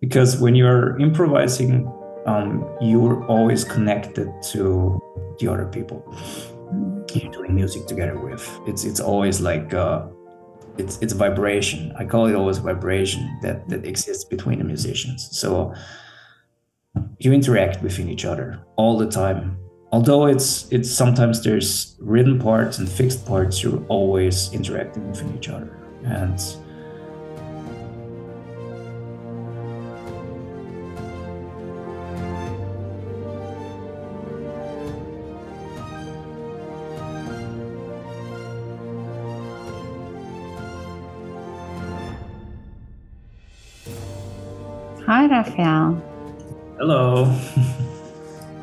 because when you're improvising, you're always connected to the other people you're doing music together with. It's always like it's vibration. I call it always vibration that exists between the musicians. So you interact within each other all the time. Although it's sometimes there's written parts and fixed parts, you're always interacting with each other. And hi, Raphael. hello.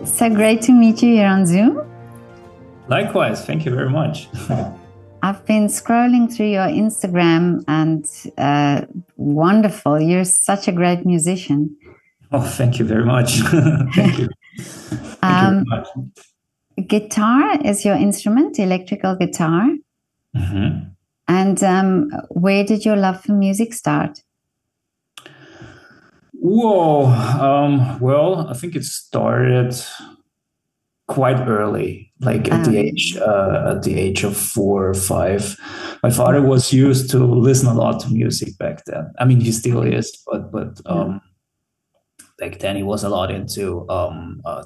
So great to meet you here on Zoom. Likewise, thank you very much. I've been scrolling through your Instagram and wonderful. You're such a great musician. Oh, thank you very much. Thank you. Thank you very much. Guitar is your instrument, electrical guitar. Mm-hmm. And where did your love for music start? Whoa. Well, I think it started quite early, like at the age of 4 or 5. My father was used to listen a lot to music back then. I mean, he still is, but back then he was a lot into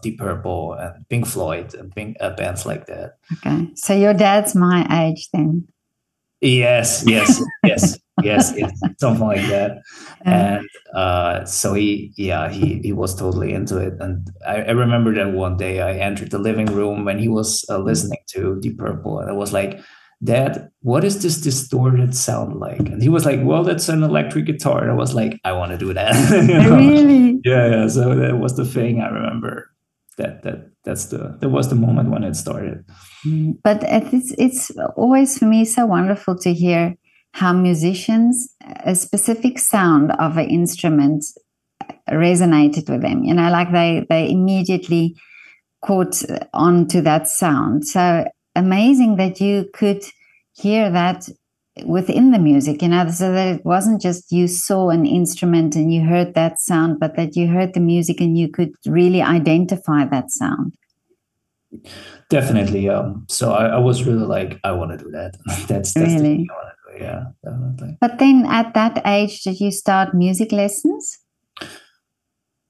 Deep Purple and Pink Floyd and bands like that. Okay, so your dad's my age then. Yes, something like that. And so he was totally into it. And I remember that one day I entered the living room when he was listening to Deep Purple, and I was like, "Dad, what is this distorted sound like?" And he was like, "Well, that's an electric guitar." And I was like, "I want to do that." Really? Yeah. So that was the thing. I remember that was the moment when it started. But it's always for me so wonderful to hear how musicians, a specific sound of an instrument resonated with them. You know, like they immediately caught on to that sound. So amazing that you could hear that within the music, you know, so that it wasn't just you saw an instrument and you heard that sound, but that you heard the music and you could really identify that sound. Definitely. So I was really like, I want to do that. That's really the thing I want to do. Yeah, definitely. But then at that age, did you start music lessons?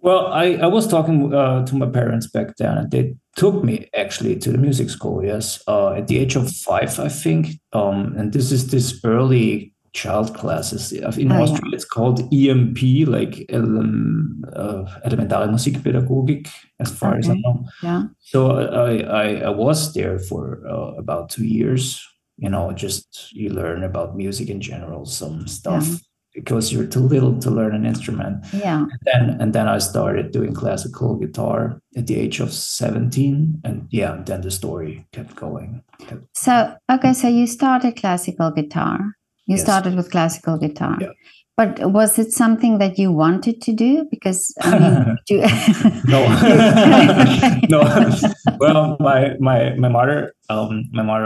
Well, I was talking to my parents back then, and they took me actually to the music school. Yes, at the age of 5, I think. And this is this early child classes. In Austria, it's called EMP, like Elementare Musikpädagogik, as far as I know. Yeah. So I was there for about 2 years. You know, just you learn about music in general, some stuff, because you're too little to learn an instrument. Yeah. And then I started doing classical guitar at the age of 17. And then the story kept going. So you started classical guitar. You started with classical guitar. Yeah. But was it something that you wanted to do? Because I mean, no, no. Well, my mother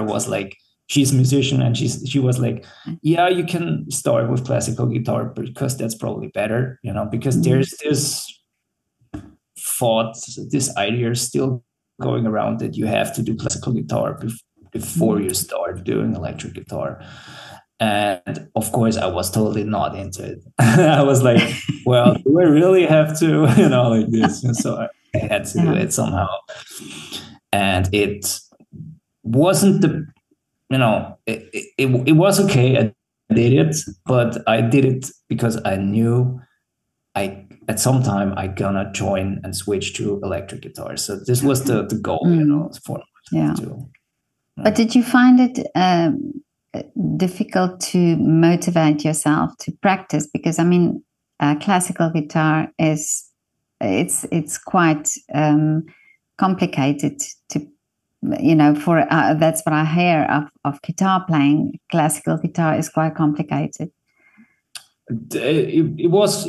was like, she's a musician, and she was like, yeah, you can start with classical guitar because that's probably better, you know, because there's this thought, this idea still going around that you have to do classical guitar before you start doing electric guitar. And of course, I was totally not into it. I was like, well, do I really have to, you know, like this? And so I had to do it somehow. And it wasn't it was okay. I did it, but I did it because I knew at some time I gonna join and switch to electric guitar. So this was the goal, you know, for myself too. But did you find it difficult to motivate yourself to practice? Because I mean, classical guitar it's quite complicated to, you know, for that's what I hear of guitar playing. Classical guitar is quite complicated. It was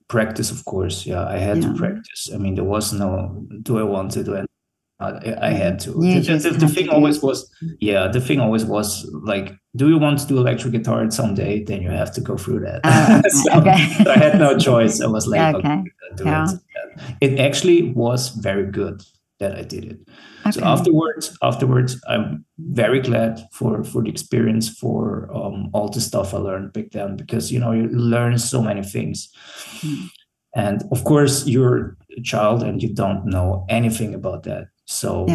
practice, of course. Yeah, I had to practice. I mean, there was no, do I want to do it? I had to. The thing always was, the thing always was like, do you want to do electric guitar someday? Then you have to go through that. So I had no choice. I was like, okay, do it. It actually was very good that I did it. So afterwards, I'm very glad for the experience, for all the stuff I learned back then, because you learn so many things. And of course, you're a child and you don't know anything about that. So,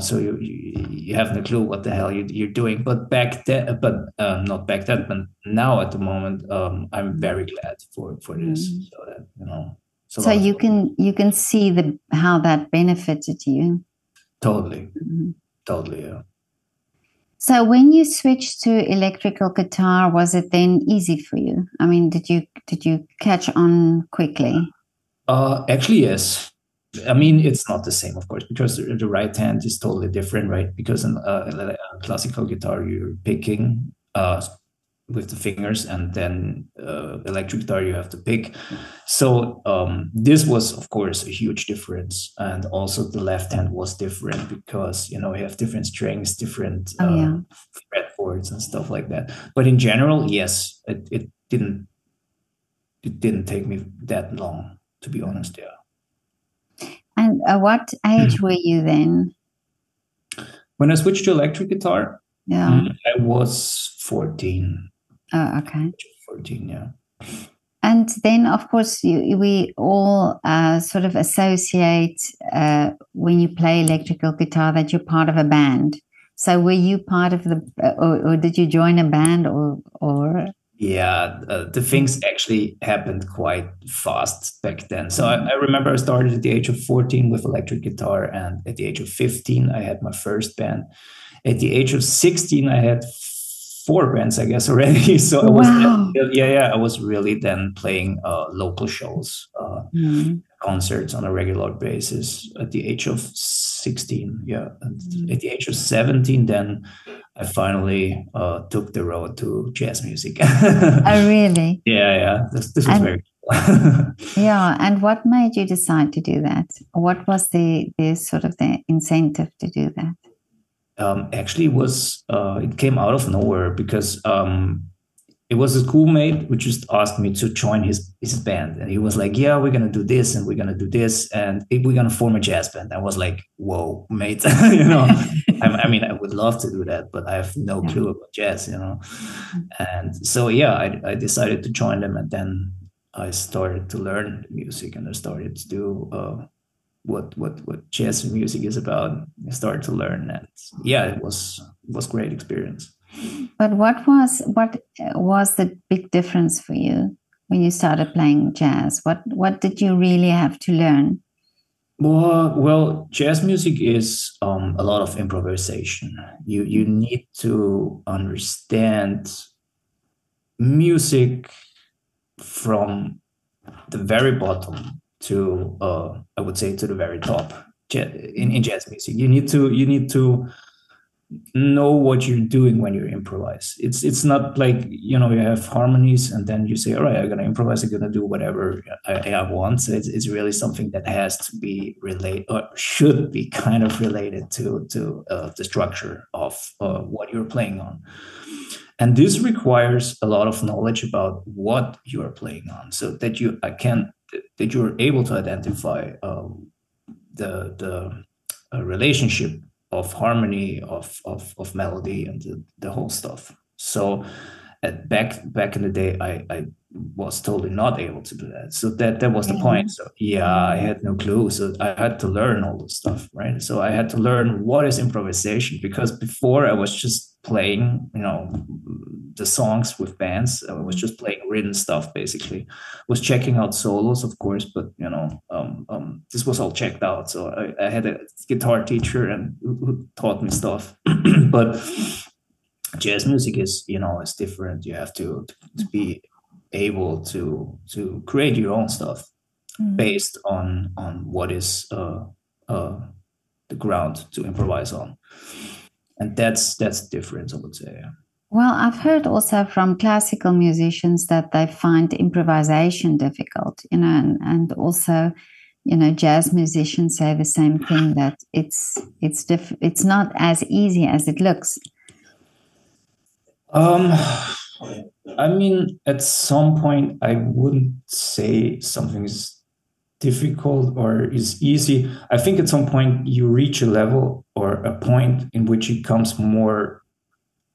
so you have no clue what the hell you're doing. But back then, not back then, but now at the moment, I'm very glad for this. So that, so you can see how that benefited you. Totally, totally, yeah. So when you switched to electrical guitar, was it then easy for you? I mean, did you catch on quickly? Actually, yes. I mean, it's not the same, of course, because the right hand is totally different, right? Because in classical guitar, you're picking with the fingers, and then electric guitar, you have to pick. So this was, of course, a huge difference. And also the left hand was different because, you have different strings, different fretboards and stuff like that. But in general, yes, it didn't take me that long, to be honest, yeah. And what age were you then? When I switched to electric guitar, I was 14. Oh, okay. 14, yeah. And then, of course, we all sort of associate when you play electrical guitar that you're part of a band. So were you part of or did you join a band or? Yeah, the things actually happened quite fast back then. So I remember I started at the age of 14 with electric guitar, and at the age of 15, I had my first band. At the age of 16, I had 4 bands, I guess, already. So I was, I was really then playing local shows, concerts on a regular basis at the age of 16. Yeah. And at the age of 17, then I finally took the road to jazz music. Oh, really? Yeah. This was very cool. Yeah. And what made you decide to do that? What was the sort of the incentive to do that? Actually, it came out of nowhere because it was a schoolmate who just asked me to join his band. And he was like, yeah, we're going to do this and we're going to do this. And we're going to form a jazz band. I was like, whoa, mate, I mean, I would love to do that, but I have no clue about jazz, And so, I decided to join them. And then I started to learn music, and I started to do what jazz music is about. I started to learn, and it was great experience. But what was the big difference for you when you started playing jazz? What did you really have to learn? Well, jazz music is a lot of improvisation. You need to understand music from the very bottom to I would say to the very top in jazz music. You need to know what you're doing when you improvise. It's not like you have harmonies and then you say, all right, I'm gonna improvise, I'm gonna do whatever I want. So it's really something that has to be related, or should be kind of related to the structure of what you're playing on. And this requires a lot of knowledge about what you are playing on, so that you're able to identify the relationship of harmony, of melody, and the whole stuff. So back in the day, I was totally not able to do that. So that was the point. So I had no clue. So I had to learn all this stuff, right? So I had to learn what is improvisation, because before I was just playing, the songs with bands. I was just playing written stuff, basically. Was checking out solos, of course, but this was all checked out. So I had a guitar teacher and who taught me stuff. But jazz music is different. You have to be able to create your own stuff based on what is the ground to improvise on, and that's different, I would say. Well, I've heard also from classical musicians that they find improvisation difficult, and also jazz musicians say the same thing, that it's not as easy as it looks. I mean, at some point, I wouldn't say something is difficult or is easy. I think at some point you reach a level or a point in which it comes more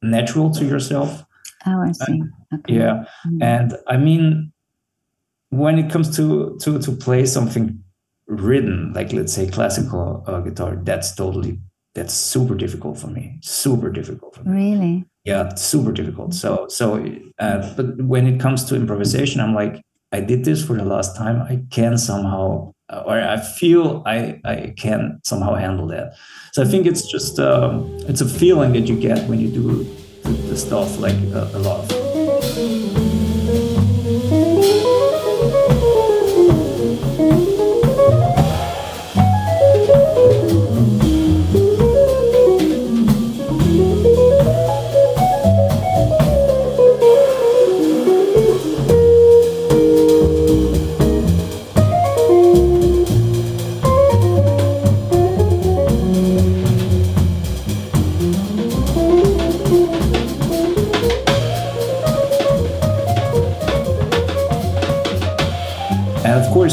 natural to yourself. Oh, I see. Okay. Yeah. Mm-hmm. And I mean, when it comes to play something written, like let's say classical guitar, that's super difficult for me. Super difficult for me. Really? Yeah, super difficult. But when it comes to improvisation, I'm like, I did this for the last time. I can somehow, or I feel I can somehow handle that. So I think it's just, it's a feeling that you get when you do the stuff like a lot of it.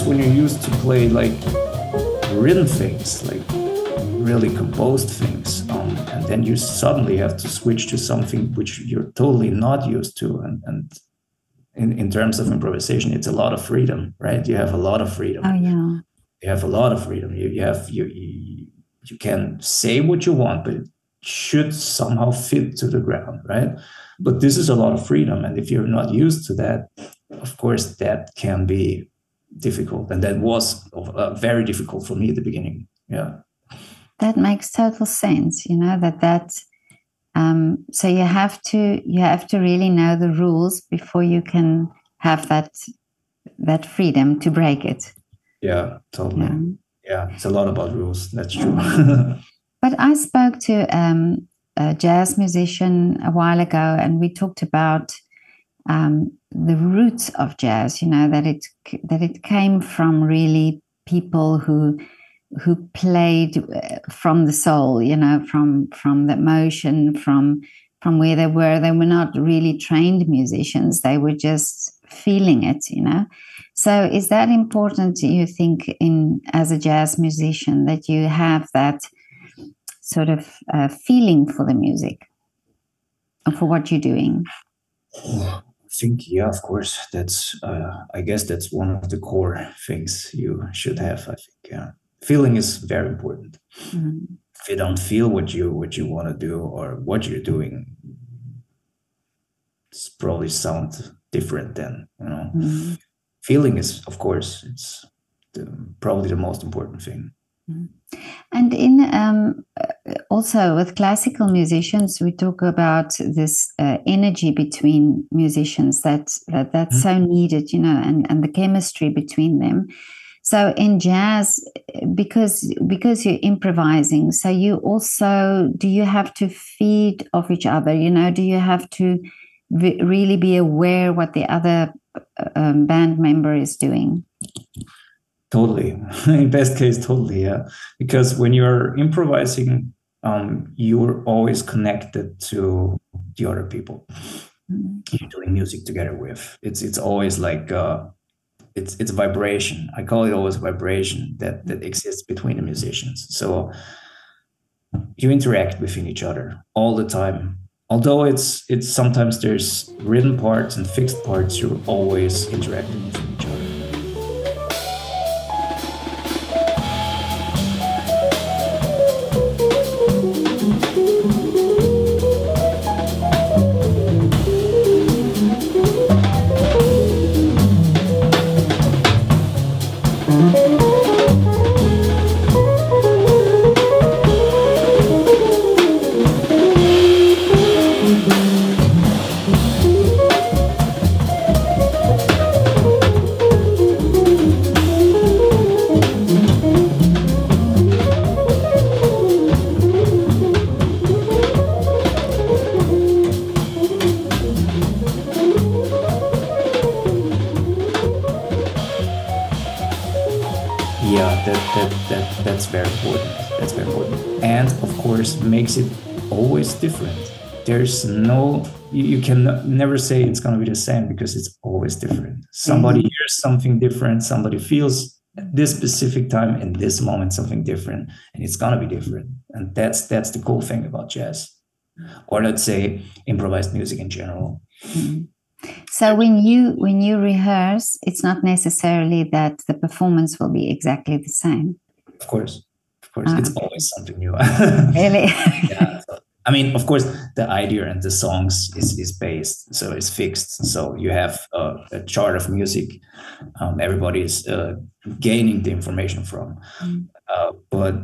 When you're used to play like written things, like really composed things, and then you suddenly have to switch to something which you're totally not used to, and in terms of improvisation, it's a lot of freedom, right? You have a lot of freedom. Oh yeah. You have a lot of freedom. You can say what you want, but it should somehow fit to the ground, right? But this is a lot of freedom, and if you're not used to that, of course, that can be difficult, and that was very difficult for me at the beginning. Yeah, that makes total sense. So you have to really know the rules before you can have that freedom to break it. Yeah, totally. Yeah, it's a lot about rules. That's true. But I spoke to a jazz musician a while ago, and we talked about the roots of jazz, that it came from really people who played from the soul, from the emotion, from where they were. They were not really trained musicians. They were just feeling it, So is that important, do you think, as a jazz musician, that you have that sort of feeling for the music or for what you're doing? I think, yeah, of course. That's, I guess that's one of the core things you should have. I think, yeah, feeling is very important. Mm-hmm. If you don't feel what you want to do or what you're doing, it's probably sound different then. Mm-hmm. Feeling is, of course, it's probably the most important thing. Mm-hmm. And in also with classical musicians, we talk about this energy between musicians that's mm-hmm. so needed, and the chemistry between them. So in jazz, because you're improvising, so do you have to feed off each other? Do you have to really be aware what the other band member is doing? Totally. In best case, totally, yeah. Because when you're improvising, you're always connected to the other people you're doing music together with. It's always like it's vibration. I call it always vibration that exists between the musicians. So you interact within each other all the time. Although it's sometimes there's written parts and fixed parts, you're always interacting with each other. yeah, that's very important. That's very important, and of course makes it always different. There's no, you can never say it's going to be the same, because it's always different. Somebody hears something different, somebody feels at this specific time in this moment something different, and it's going to be different. And that's the cool thing about jazz, or let's say improvised music in general. So when you rehearse, it's not necessarily that the performance will be exactly the same. Of course, it's always something new. Really? Yeah. So, I mean, of course, the idea and the songs is based, so it's fixed. So you have a chart of music. Everybody is gaining the information from, but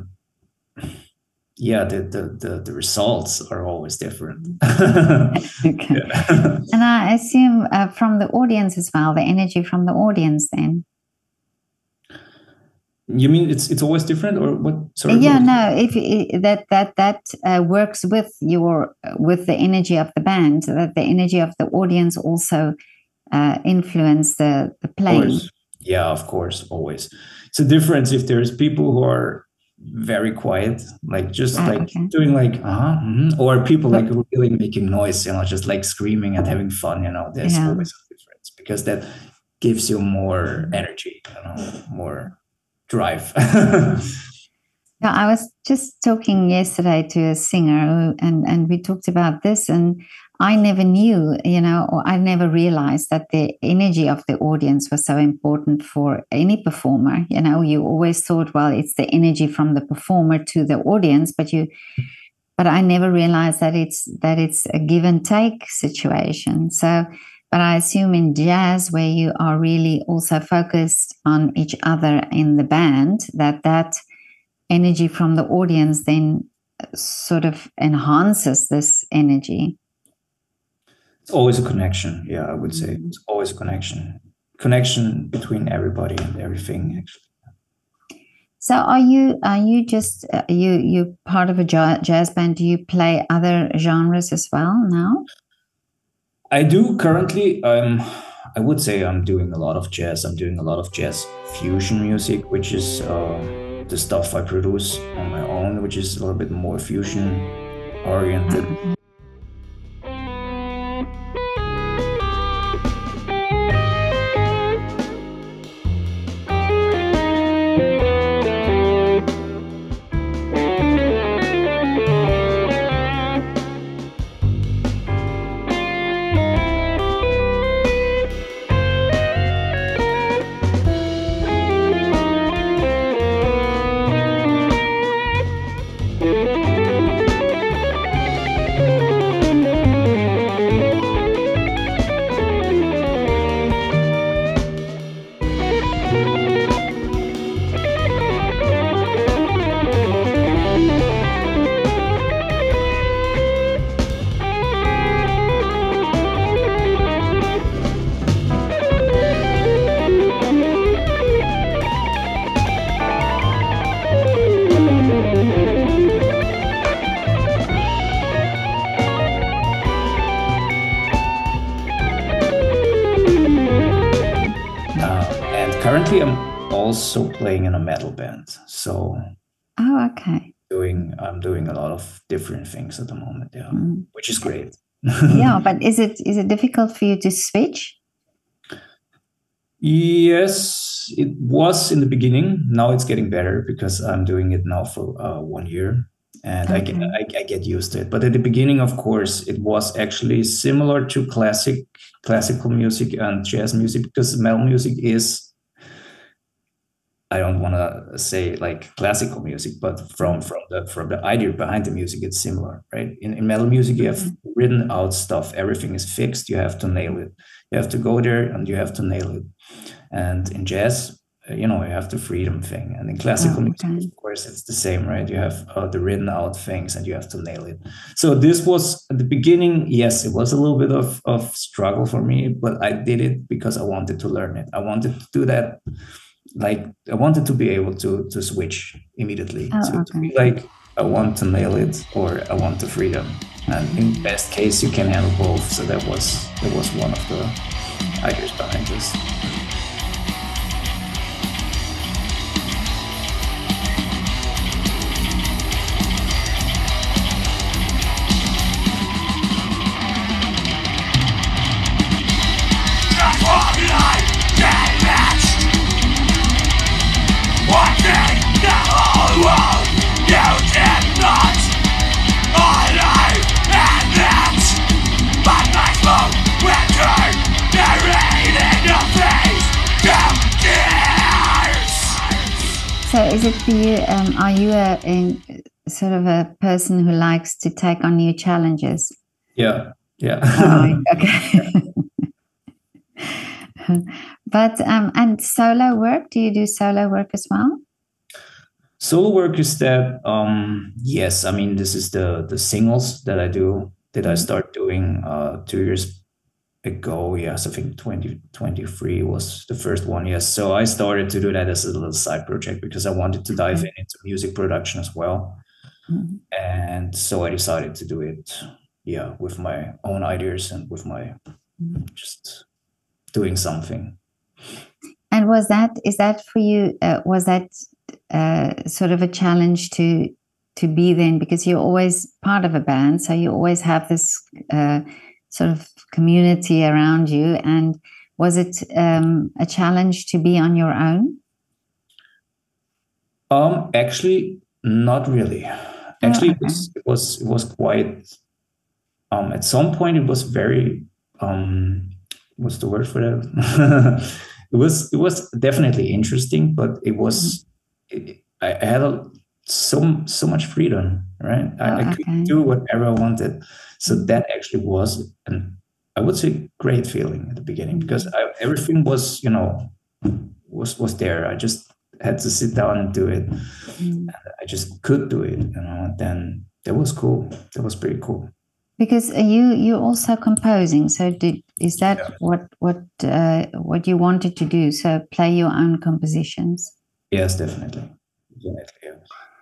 yeah, the results are always different. Okay. Yeah. And I assume from the audience as well, the energy from the audience then. You mean it's always different, or what? Sorry. Yeah, no. If that works with the energy of the band, so that the energy of the audience also influence the playing. Yeah, of course, always. It's a difference if there's people who are very quiet, like just doing like or people like really making noise, just like screaming and having fun. There's always a difference, because that gives you more energy, more drive. Yeah, I was just talking yesterday to a singer, and we talked about this, and I never knew, or I never realized that the energy of the audience was so important for any performer. You always thought, well, it's the energy from the performer to the audience, but I never realized that it's a give and take situation. So, but I assume in jazz, where you are really also focused on each other in the band, that energy from the audience then sort of enhances this energy. It's always a connection. Yeah, I would say it's always a connection between everybody and everything, actually. So are you just you part of a jazz band? Do you play other genres as well now? I do currently. I would say I'm doing a lot of jazz. I'm doing a lot of jazz fusion music, which is the stuff I produce on my own, which is a little bit more fusion oriented. Currently, I'm also playing in a metal band. So, okay. I'm doing a lot of different things at the moment, which is great. Yeah, but is it difficult for you to switch? Yes, it was in the beginning. Now it's getting better, because I'm doing it now for 1 year, and I get used to it. But at the beginning, of course, it was actually similar to classical music and jazz music, because metal music is, I don't want to say like classical music, but from the idea behind the music, it's similar, right? In metal music, you have written out stuff. Everything is fixed. You have to nail it. You have to go there and you have to nail it. And in jazz, you have the freedom thing. And in classical music, of course, it's the same, right? You have the written out things and you have to nail it. So this was at the beginning, yes, it was a little bit of struggle for me, but I did it because I wanted to learn it. I wanted to do that. Like, I wanted to be able to switch immediately. To be like, I want to nail it, or I want the freedom. And in best case, you can handle both. So that was one of the ideas behind this. So is it for you, are you sort of a person who likes to take on new challenges? Yeah. Oh, okay. But and solo work, do you do solo work as well? Solo work is that, yes, I mean, this is the singles that I do, that I start doing 2 years ago. Yes, I think 2023 was the first one. Yes. So I started to do that as a little side project because I wanted to dive into music production as well. And so I decided to do it, with my own ideas and with my just doing something. And is that for you, was that sort of a challenge to be then, because you're always part of a band, so you always have this sort of community around you, and was it a challenge to be on your own? Actually, not really. Actually, it was quite. At some point, it was very. What's the word for that? It was definitely interesting, but it was. I had so much freedom, right? I could do whatever I wanted. So that actually was, and I would say, great feeling at the beginning, because everything was, was there. I just had to sit down and do it. I just could do it, And then that was cool. That was pretty cool. Because you're also composing. So is that what you wanted to do? So play your own compositions? Yes, definitely. Yeah.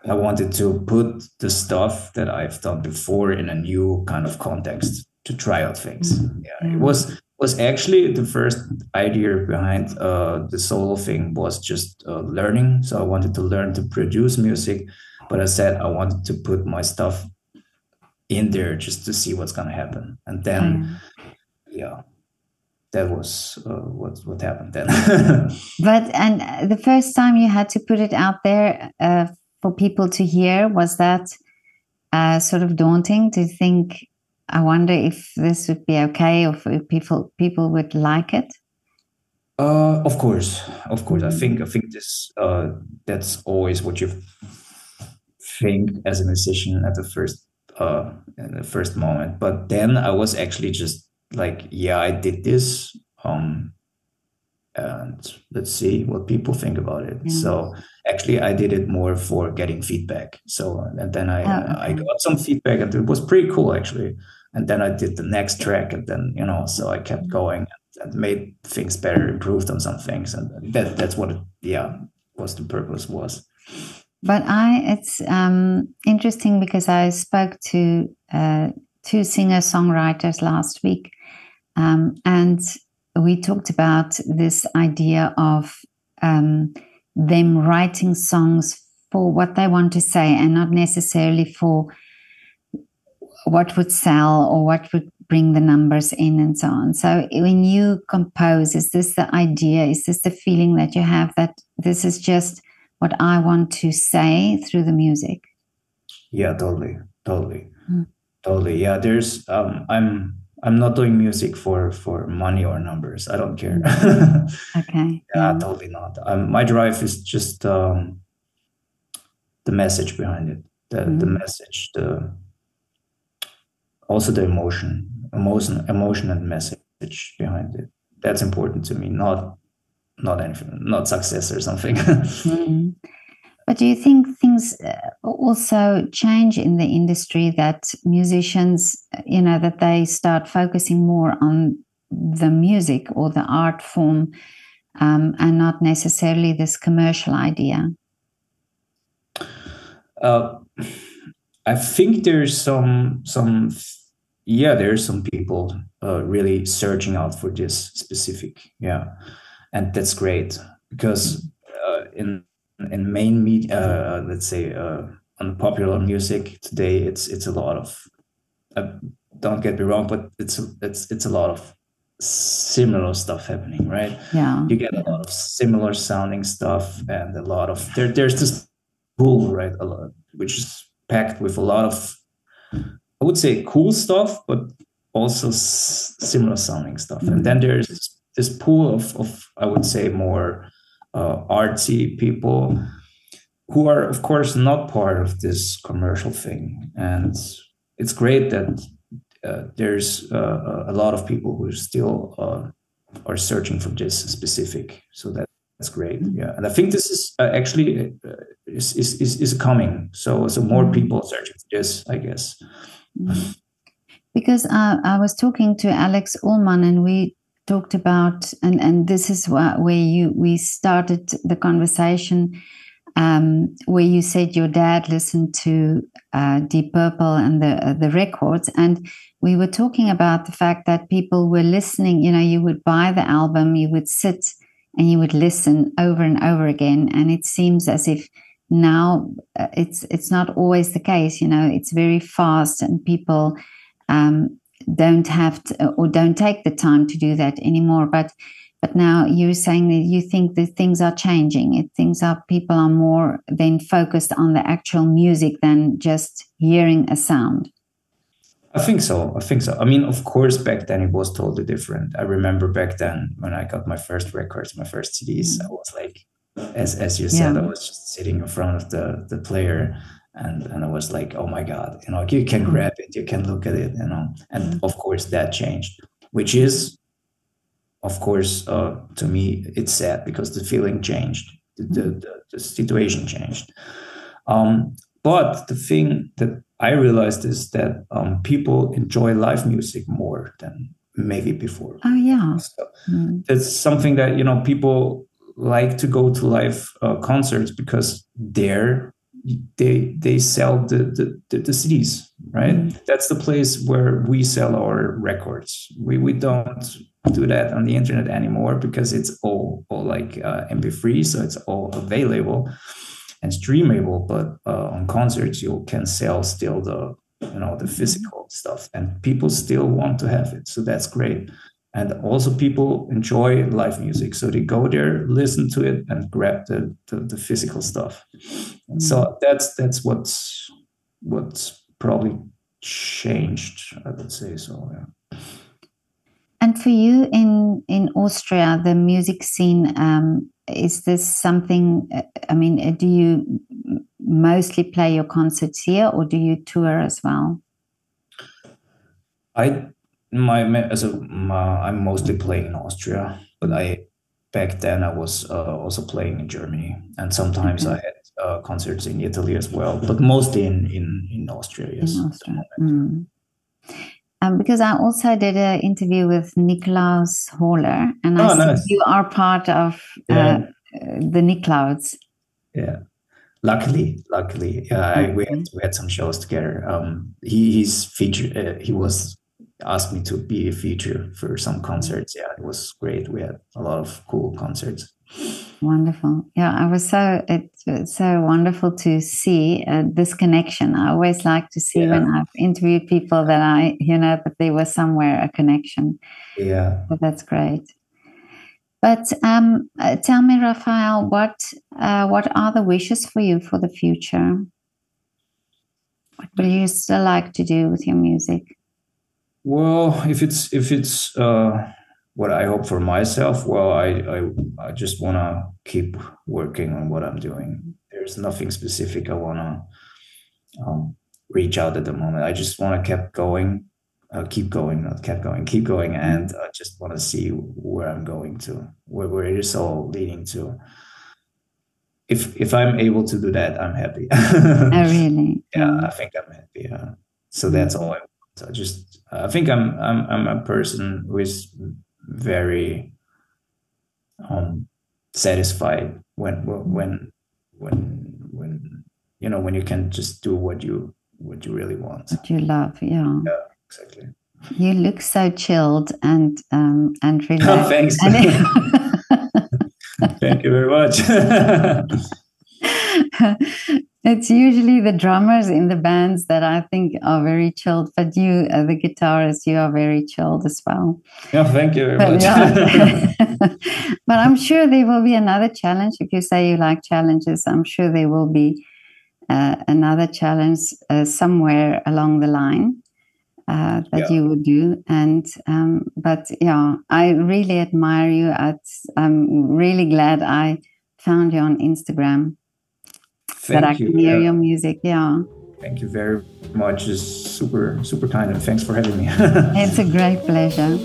I wanted to put the stuff that I've done before in a new kind of context, to try out things. It was actually the first idea behind the solo thing was just learning. So I wanted to learn to produce music, but I said I wanted to put my stuff in there just to see what's going to happen. And then, that was what happened then. And the first time you had to put it out there for people to hear, was that sort of daunting to think, I wonder if this would be okay, or if people would like it? Of course. I think this that's always what you think as a musician at the first moment. But then I was actually just like, I did this, and let's see what people think about it. So actually, I did it more for getting feedback. So and then I got some feedback, and it was pretty cool actually. And then I did the next track, and then so I kept going and made things better, improved on some things, and that's what was the purpose was. But it's interesting, because I spoke to 2 singer-songwriters last week, and we talked about this idea of them writing songs for what they want to say, and not necessarily for what would sell or what would bring the numbers in and so on. So when you compose, is this the idea? Is this the feeling that you have, that this is just what I want to say through the music? Yeah, totally. Yeah, there's I'm not doing music for money or numbers. I don't care. Okay. Totally not. My drive is just the message behind it. The message, also the emotion and message behind it. That's important to me. Not anything, not success or something. But do you think things also change in the industry, that musicians, that they start focusing more on the music or the art form, and not necessarily this commercial idea? I think there's some people really searching out for this specific, and that's great, because in main media, let's say on popular music today, it's a lot of, don't get me wrong, but it's a lot of similar stuff happening, right? You get a lot of similar sounding stuff, and a lot of there's this pool, right, a lot, which is packed with a lot of, I would say, cool stuff, but also similar sounding stuff. And then there's this pool of I would say, more artsy people who are of course not part of this commercial thing. And it's great that there's a lot of people who still are searching for this specific. So that's great. Yeah, and I think this is actually is coming. So more people searching for this, I guess. Because I was talking to Alex Ullman, and we talked about, and this is where we started the conversation, where you said your dad listened to Deep Purple and the records, and we were talking about the fact that people were listening. You know, you would buy the album, you would sit and you would listen over and over again, and it seems as if now it's not always the case. You know, it's very fast, and people don't have to, or don't take the time to do that anymore. But now you're saying that you think that things are changing. People are more then focused on the actual music than just hearing a sound. I think so. I mean, of course, back then it was totally different. I remember back then when I got my first records, my first CDs, I was like, as you said, I was just sitting in front of the player. And I was like, oh my God, you know, you can grab it, you can look at it, you know. And of course that changed, which is, of course, to me, it's sad because the feeling changed, the situation changed. But the thing that I realized is that people enjoy live music more than maybe before. Oh yeah. So that's something that, you know, people like to go to live concerts because they sell the CDs, right? That's the place where we sell our records. We don't do that on the internet anymore because it's all like MP3, so it's all available and streamable. But on concerts, you can sell still the physical stuff, and people still want to have it. So that's great. And also people enjoy live music. So they go there, listen to it, and grab the physical stuff. So that's what's probably changed, I would say. So yeah. And for you in Austria, the music scene, is this something, I mean, do you mostly play your concerts here, or do you tour as well? I'm mostly playing in Austria, but back then I was also playing in Germany, and sometimes I had concerts in Italy as well, but mostly in Austria. Yes, in Austria. Because I also did an interview with Niklaus Holler, and I said you are part of the Niklaus. Yeah. Luckily, we had some shows together. He's featured. He was asked me to be a feature for some concerts. Yeah, it was great. We had a lot of cool concerts. Wonderful. Yeah, it's so wonderful to see this connection. I always like to see when I've interviewed people that that there was somewhere a connection. Yeah. So that's great. But tell me, Raphael, what are the wishes for you for the future? What will you still like to do with your music? Well, if it's what I hope for myself, well, I just want to keep working on what I'm doing. There's nothing specific I want to reach out at the moment. I just want to keep going, and I just want to see where I'm going to, where it is all leading to. If I'm able to do that, I'm happy. Oh, really? Yeah, I think I'm happy. So that's all I want. I think I'm a person who is very satisfied when you can just do what you really want. What you love, yeah. Yeah, exactly. You look so chilled and relaxed. Thanks. Thank you very much. It's usually the drummers in the bands that I think are very chilled, but you, the guitarist, you are very chilled as well. Yeah, thank you very much. Yeah. But I'm sure there will be another challenge. If you say you like challenges, I'm sure there will be another challenge somewhere along the line that you would do. And but yeah, I really admire you. I'm really glad I found you on Instagram. that I Thank you. can hear your music. Yeah. Thank you very much. It's super, super kind, and thanks for having me. It's a great pleasure.